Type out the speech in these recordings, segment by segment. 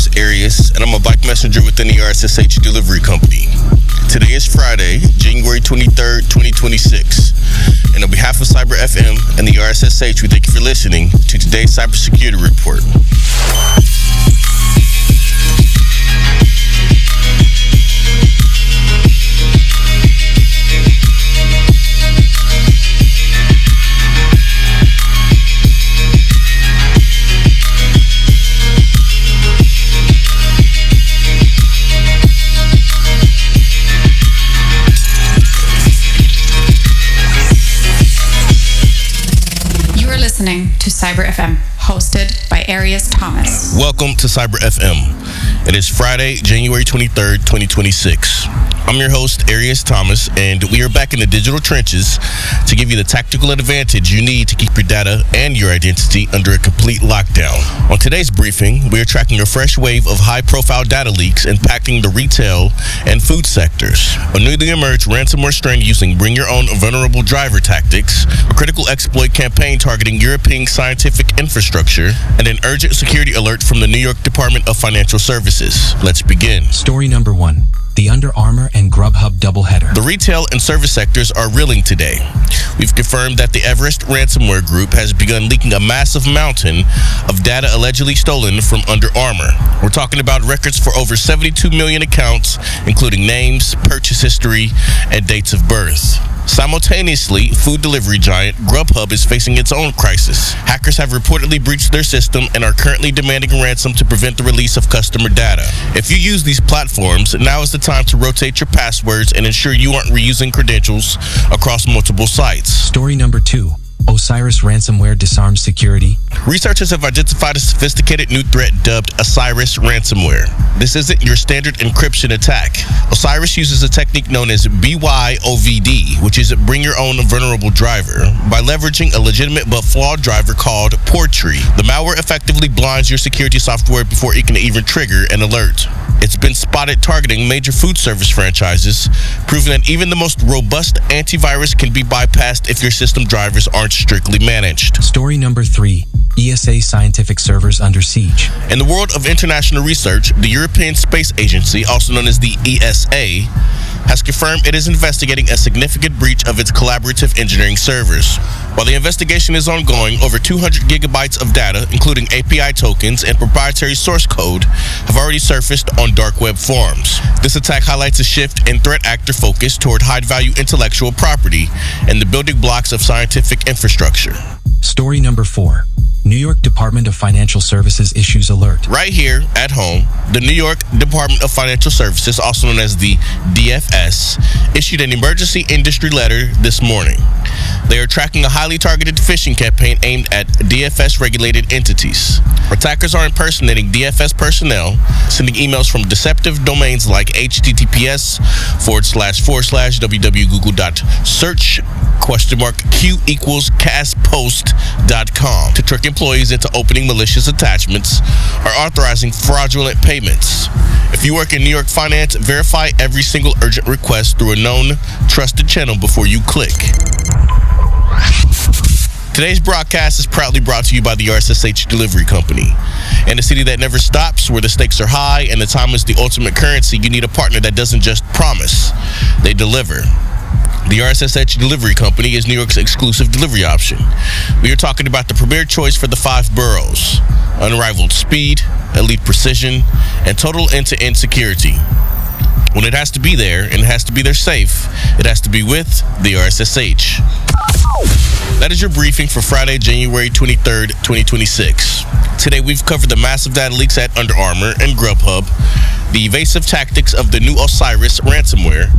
is Arias, and I'm a bike messenger within the RSSH delivery company. Today is Friday, January 23rd, 2026. And on behalf of Cyber FM and the RSSH, we thank you for listening to today's Cybersecurity Report. Listening to Cyber FM, hosted by Arias Thomas. Welcome to Cyber FM. It is Friday, January 23rd, 2026. I'm your host, Arias Thomas, and we are back in the digital trenches to give you the tactical advantage you need to keep your data and your identity under a complete lockdown. On today's briefing, we are tracking a fresh wave of high-profile data leaks impacting the retail and food sectors. A newly emerged ransomware strain using bring-your-own vulnerable driver tactics, a critical exploit campaign targeting European scientific infrastructure, and an urgent security alert from the New York Department of Financial Services. Let's begin. Story number 1. The Under Armour and Grubhub Double-Header. The retail and service sectors are reeling today. We've confirmed that the Everest ransomware group has begun leaking a massive mountain of data allegedly stolen from Under Armour. We're talking about records for over 72 million accounts, including names, purchase history, and dates of birth. Simultaneously, food delivery giant Grubhub is facing its own crisis. Hackers have reportedly breached their system and are currently demanding a ransom to prevent the release of customer data. If you use these platforms, now is the time to rotate your passwords and ensure you aren't reusing credentials across multiple sites. Story number 2. Osiris ransomware disarms security. Researchers have identified a sophisticated new threat dubbed Osiris ransomware. This isn't your standard encryption attack. Osiris uses a technique known as BYOVD, which is bring your own vulnerable driver, by leveraging a legitimate but flawed driver called POORTRY. The malware effectively blinds your security software before it can even trigger an alert. It's been spotted targeting major food service franchises, proving that even the most robust antivirus can be bypassed if your system drivers aren't strictly managed. Story number 3. ESA scientific servers under siege. In the world of international research, the European Space Agency, also known as the ESA, has confirmed it is investigating a significant breach of its collaborative engineering servers. While the investigation is ongoing, over 200 gigabytes of data, including API tokens and proprietary source code, have already surfaced on dark web forums. This attack highlights a shift in threat actor focus toward high-value intellectual property and the building blocks of scientific infrastructure. Story number 4. New York Department of Financial Services issues alert. Right here at home, the New York Department of Financial Services, also known as the DFS, issued an emergency industry letter this morning. They are tracking a highly targeted phishing campaign aimed at DFS-regulated entities. Attackers are impersonating DFS personnel, sending emails from deceptive domains like https://www.search?q=castpost.com to trick employees into opening malicious attachments or authorizing fraudulent payments. If you work in New York finance, verify every single urgent request through a known, trusted channel before you click. Today's broadcast is proudly brought to you by the RSSH Delivery Company. In a city that never stops, where the stakes are high and the time is the ultimate currency, you need a partner that doesn't just promise, they deliver. The RSSH Delivery Company is New York's exclusive delivery option. We are talking about the premier choice for the 5 boroughs: unrivaled speed, elite precision, and total end-to-end security. When it has to be there, and it has to be there safe, it has to be with the RSSH. That is your briefing for Friday, January 23rd, 2026. Today we've covered the massive data leaks at Under Armour and Grubhub, the evasive tactics of the new Osiris ransomware,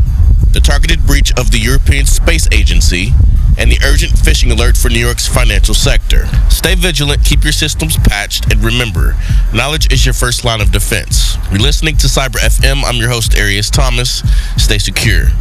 the targeted breach of the European Space Agency, and the urgent phishing alert for New York's financial sector. Stay vigilant, keep your systems patched, and remember, knowledge is your first line of defense. You're listening to Cyber FM. I'm your host, Arias Thomas. Stay secure.